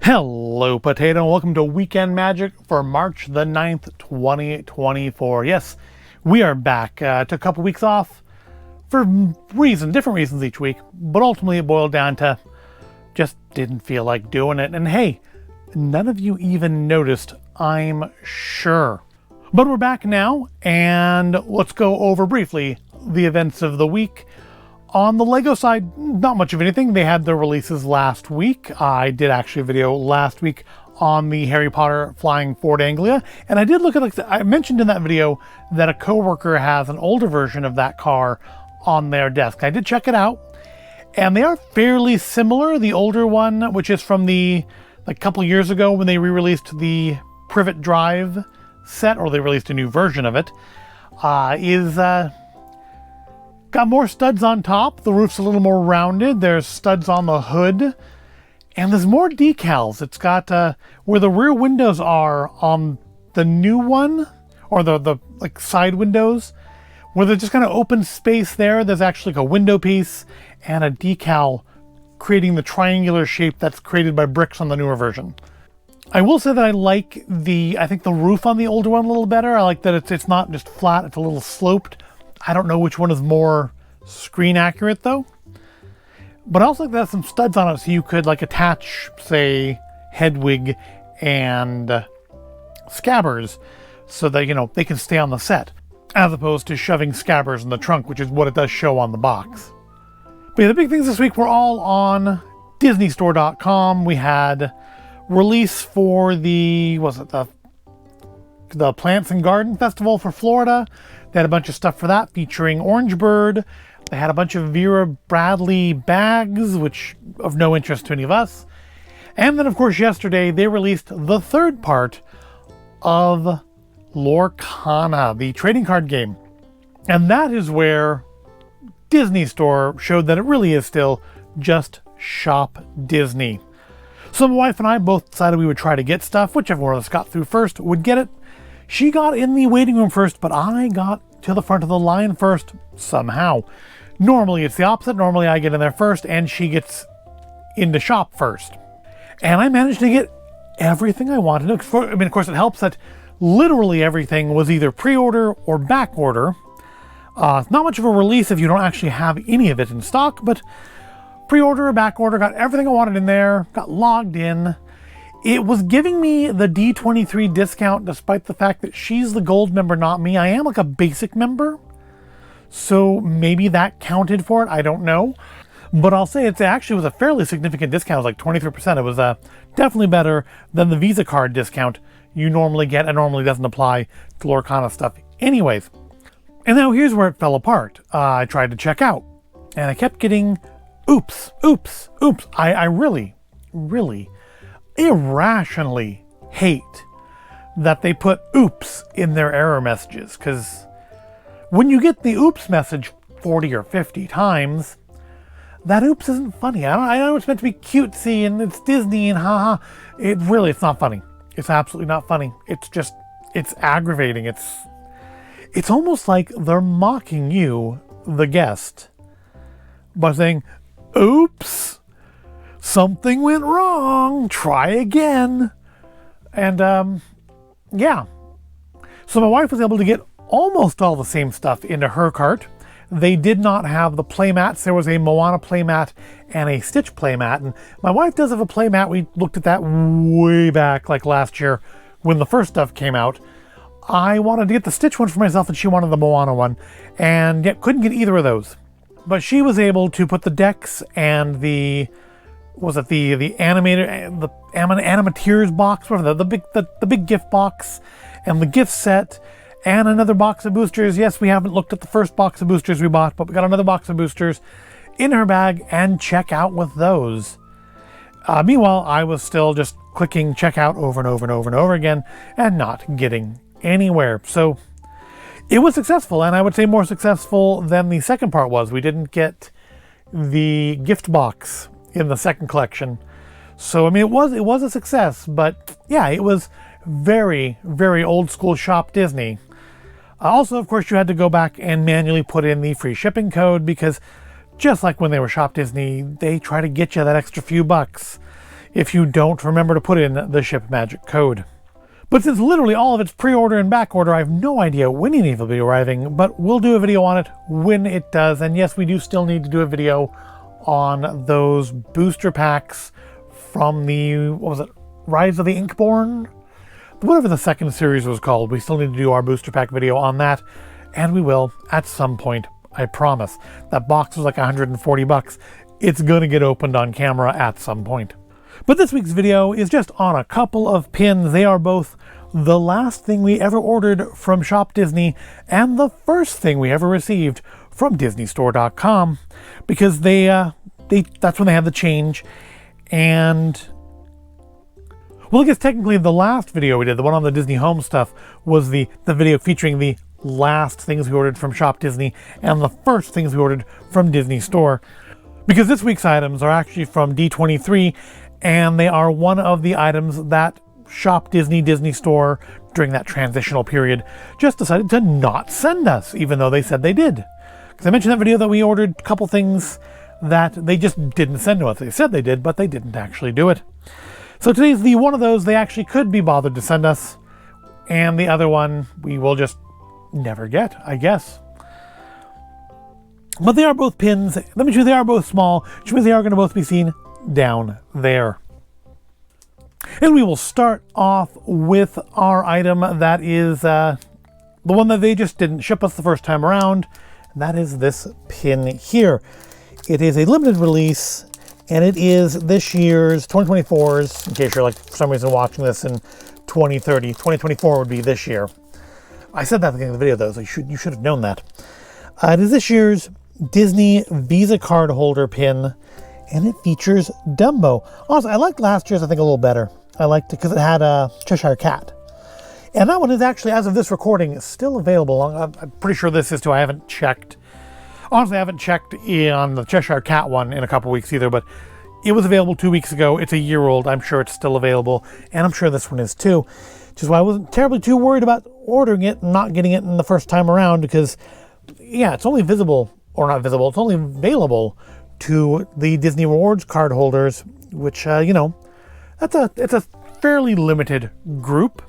Hello, Potato. Welcome to Weekend Magic for March the 9th, 2024. Yes, we are back. Took a couple weeks off for different reasons each week, but ultimately it boiled down to just didn't feel like doing it. And hey, none of you even noticed, I'm sure. But we're back now, and let's go over briefly the events of the week. On the LEGO side, not much of anything. They had their releases last week. I did actually a video last week on the Harry Potter Flying Ford Anglia, and I did look at, I mentioned in that video that a coworker has an older version of that car on their desk. I did check it out, and they are fairly similar. The older one, which is from a couple years ago when they re-released the Privet Drive set, or they released a new version of it, got more studs on top. The roof's a little more rounded. There's studs on the hood. And there's more decals. It's got where the rear windows are on the new one, or the side windows, where there's just kind of open space there. There's actually a window piece and a decal creating the triangular shape that's created by bricks on the newer version. I will say that I like I think the roof on the older one a little better. I like that it's not just flat, it's a little sloped. I don't know which one is more screen accurate though. But I also like that it has some studs on it, so you could attach, say, Hedwig and Scabbers so that, they can stay on the set, as opposed to shoving Scabbers in the trunk, which is what it does show on the box. But yeah, the big things this week were all on DisneyStore.com. We had release for the Plants and Garden Festival for Florida. They had a bunch of stuff for that featuring Orange Bird. They had a bunch of Vera Bradley bags, which of no interest to any of us. And then, of course, yesterday they released the third part of Lorcana, the trading card game. And that is where Disney Store showed that it really is still just Shop Disney. So my wife and I both decided we would try to get stuff. Whichever one of us got through first would get it. She got in the waiting room first, but I got to the front of the line first, somehow. Normally it's the opposite. Normally I get in there first and she gets into shop first. And I managed to get everything I wanted. Of course, it helps that literally everything was either pre-order or back order. It's not much of a release if you don't actually have any of it in stock, but pre-order or back order, got everything I wanted in there, got logged in. It was giving me the D23 discount despite the fact that she's the gold member, not me. I am a basic member, so maybe that counted for it. I don't know. But I'll say it actually was a fairly significant discount. It was 23%. It was definitely better than the Visa card discount you normally get, and normally doesn't apply to Lorcana stuff anyways. And now here's where it fell apart. I tried to check out, and I kept getting oops. I really irrationally hate that they put oops in their error messages, because when you get the oops message 40 or 50 times, that oops isn't funny. I know it's meant to be cutesy and it's Disney and haha. It's not funny. It's absolutely not funny. It's aggravating. It's almost like they're mocking you, the guest, by saying, oops, something went wrong, try again. And yeah. So my wife was able to get almost all the same stuff into her cart. They did not have the playmats. There was a Moana playmat and a Stitch playmat. And my wife does have a playmat. We looked at that way back, last year when the first stuff came out. I wanted to get the Stitch one for myself and she wanted the Moana one. And yet couldn't get either of those. But she was able to put the decks and the Animateers box, whatever, the big gift box, and the gift set, and another box of boosters. Yes, we haven't looked at the first box of boosters we bought, but we got another box of boosters in her bag and check out with those. Meanwhile, I was still just clicking checkout over and over and over and over again and not getting anywhere. So it was successful, and I would say more successful than the second part was. We didn't get the gift box in the second collection. So, it was a success, but yeah, it was very, very old school Shop Disney. Also, of course, you had to go back and manually put in the free shipping code because just like when they were Shop Disney, they try to get you that extra few bucks if you don't remember to put in the ship magic code. But since literally all of it's pre-order and back order, I have no idea when any will be arriving, but we'll do a video on it when it does. And yes, we do still need to do a video on those booster packs from the, what was it, Rise of the Inkborn? Whatever the second series was called. We still need to do our booster pack video on that, and we will at some point, I promise. That box was like 140 bucks. It's gonna get opened on camera at some point. But this week's video is just on a couple of pins. They are both the last thing we ever ordered from ShopDisney and the first thing we ever received from DisneyStore.com, because that's when they had the change. And well, I guess technically the last video we did, the one on the Disney Home stuff, was the video featuring the last things we ordered from ShopDisney and the first things we ordered from Disney Store. Because this week's items are actually from D23, and they are one of the items that ShopDisney Disney Store, during that transitional period, just decided to not send us, even though they said they did. Because I mentioned in that video that we ordered a couple things that they just didn't send to us. They said they did, but they didn't actually do it. So today's the one of those they actually could be bothered to send us, and the other one we will just never get, I guess. But they are both pins. Let me show you, they are both small, which means they are going to both be seen down there. And we will start off with our item that is the one that they just didn't ship us the first time around, and that is this pin here. It is a limited release, and it is this year's 2024's, in case you're like for some reason watching this in 2030. 2024 would be this year. I said that at the beginning of the video though, so you should have known that. It is this year's Disney Visa card holder pin, and it features Dumbo. Honestly, I liked last year's, I think, a little better. I liked it because it had a Cheshire Cat. And that one is actually, as of this recording, still available. I'm pretty sure this is too. I haven't checked. Honestly, I haven't checked on the Cheshire Cat one in a couple weeks either, but it was available 2 weeks ago. It's a year old. I'm sure it's still available, and I'm sure this one is too. Which is why I wasn't terribly too worried about ordering it and not getting it in the first time around, because, yeah, it's only visible, or not visible, it's only available to the Disney Rewards card holders, which, you know, it's a fairly limited group.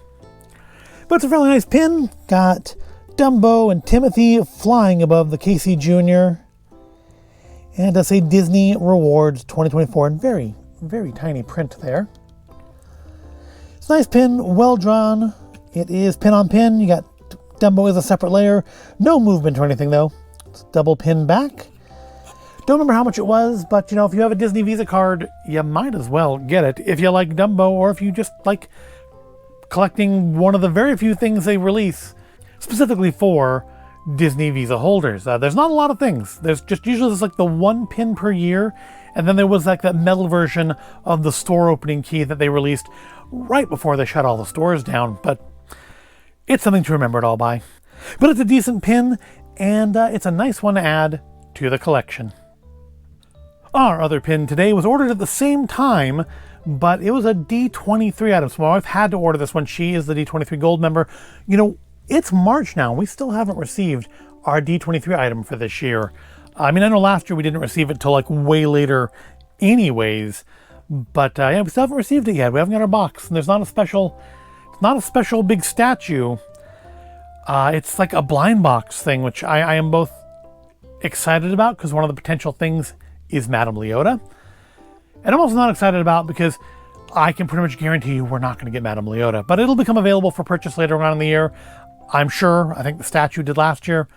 But it's a fairly nice pin. Got Dumbo and Timothy flying above the Casey Jr. And it does say Disney Rewards 2024 in very, very tiny print there. It's a nice pin, well drawn. It is pin on pin. You got Dumbo as a separate layer. No movement or anything though. It's double pin back. Don't remember how much it was, but you know, if you have a Disney Visa card, you might as well get it if you like Dumbo, or if you just like collecting one of the very few things they release specifically for Disney Visa holders. There's not a lot of things. There's just usually there's like the one pin per year, and then there was like that metal version of the store opening key that they released right before they shut all the stores down. But it's something to remember it all by. But it's a decent pin, and it's a nice one to add to the collection. Our other pin today was ordered at the same time, but it was a D23 item. So my wife had to order this one. She is the D23 Gold member. You know, it's March now. We still haven't received our D23 item for this year. I mean, I know last year we didn't receive it till like way later anyways, but yeah, we still haven't received it yet. We haven't got our box, and there's not a special, it's not a special big statue. It's like a blind box thing, which I am both excited about because one of the potential things is Madame Leota. And I'm also not excited about because I can pretty much guarantee you we're not going to get Madame Leota, but it'll become available for purchase later on in the year. I'm sure. I think the statue did last year.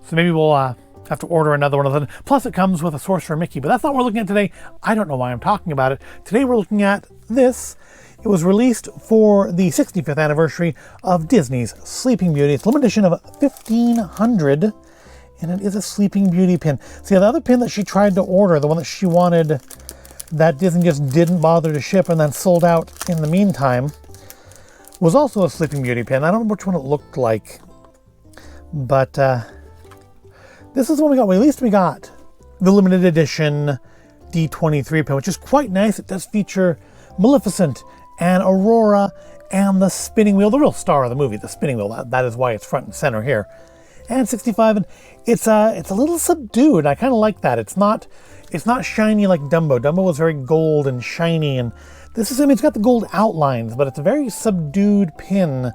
So maybe we'll have to order another one of them. Plus it comes with a Sorcerer Mickey, but that's not what we're looking at today. I don't know why I'm talking about it. Today we're looking at this. It was released for the 65th anniversary of Disney's Sleeping Beauty. It's a limited edition of 1,500. And it is a Sleeping Beauty pin. See, the other pin that she tried to order, the one that she wanted, that Disney just didn't bother to ship and then sold out in the meantime, was also a Sleeping Beauty pin. I don't know which one it looked like, but this is the one we got. Well, at least we got the limited edition D23 pin, which is quite nice. It does feature Maleficent and Aurora and the spinning wheel, the real star of the movie, the spinning wheel. That is why it's front and center here. And 65, and it's a little subdued. I kind of like that. It's not shiny like Dumbo. Dumbo was very gold and shiny, and This is, I mean, it's got the gold outlines, but it's a very subdued pin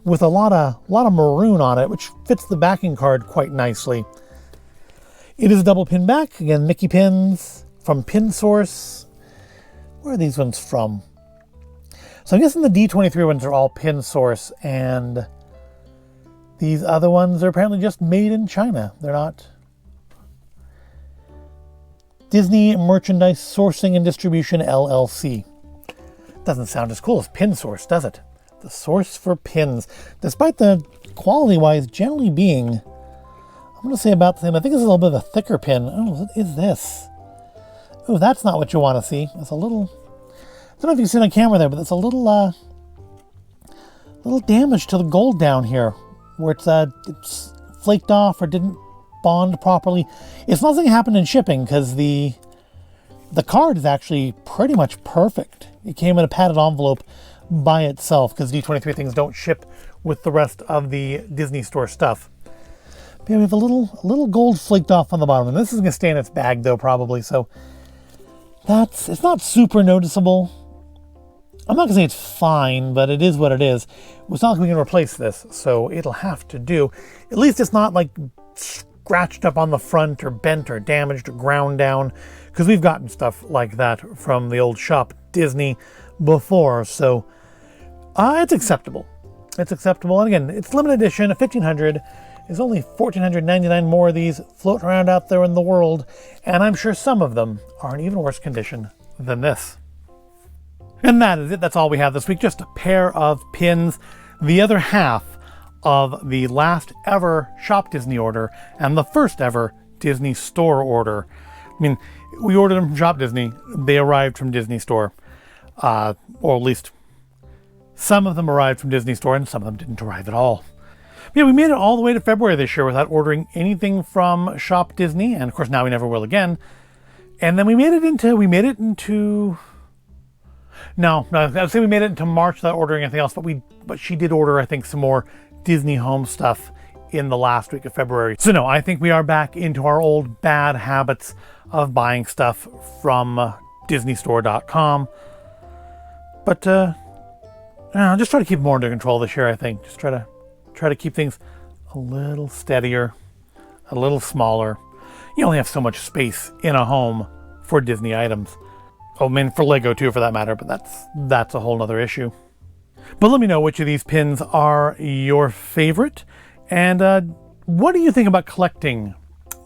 with a lot of maroon on it, which fits the backing card quite nicely. It is a double pin back. Again, Mickey pins from Pin Source. Where are these ones from? So I'm guessing the D23 ones are all Pin Source, and these other ones are apparently just made in China. They're not. Disney Merchandise Sourcing and Distribution, LLC. Doesn't sound as cool as Pin Source, does it? The source for pins. Despite the quality-wise generally being, I'm going to say about the same. I think it's a little bit of a thicker pin. Oh, what is this? Oh, that's not what you want to see. It's a little, I don't know if you can see it on camera there, but it's a little damage to the gold down here, where it's flaked off or didn't bond properly. It's not something that happened in shipping, because the card is actually pretty much perfect. It came in a padded envelope by itself, because D23 things don't ship with the rest of the Disney Store stuff. But yeah, we have a little gold flaked off on the bottom, and this is going to stay in its bag though probably, so it's not super noticeable. I'm not going to say it's fine, but it is what it is. It's not like we can replace this, so it'll have to do. At least it's not like scratched up on the front or bent or damaged or ground down, because we've gotten stuff like that from the old Shop Disney before, so it's acceptable. It's acceptable. And again, it's limited edition, a 1500. There's only 1,499 more of these floating around out there in the world, and I'm sure some of them are in even worse condition than this. And that is it. That's all we have this week. Just a pair of pins. The other half of the last ever Shop Disney order and the first ever Disney Store order. I mean, we ordered them from Shop Disney. They arrived from Disney Store. Or at least some of them arrived from Disney Store and some of them didn't arrive at all. Yeah, we made it all the way to February this year without ordering anything from Shop Disney, and of course now we never will again. And then we made it into no, I would say we made it into March without ordering anything else, but she did order, I think, some more Disney home stuff in the last week of February. So no, I think we are back into our old bad habits of buying stuff from DisneyStore.com. But I'll just try to keep more under control this year, I think. Just try to keep things a little steadier, a little smaller. You only have so much space in a home for Disney items. Oh, I mean, for Lego too, for that matter, but that's a whole nother issue. But let me know which of these pins are your favorite, and what do you think about collecting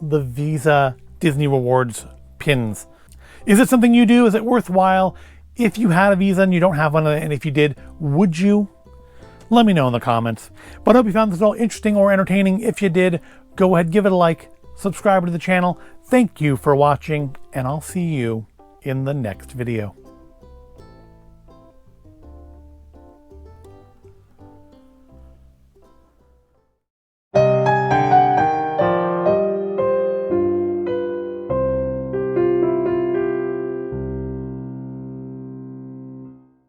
the Visa Disney Rewards pins? Is it something you do? Is it worthwhile? If you had a Visa and you don't have one, and if you did, would you? Let me know in the comments. But I hope you found this all interesting or entertaining. If you did, go ahead, give it a like, subscribe to the channel. Thank you for watching, and I'll see you in the next video.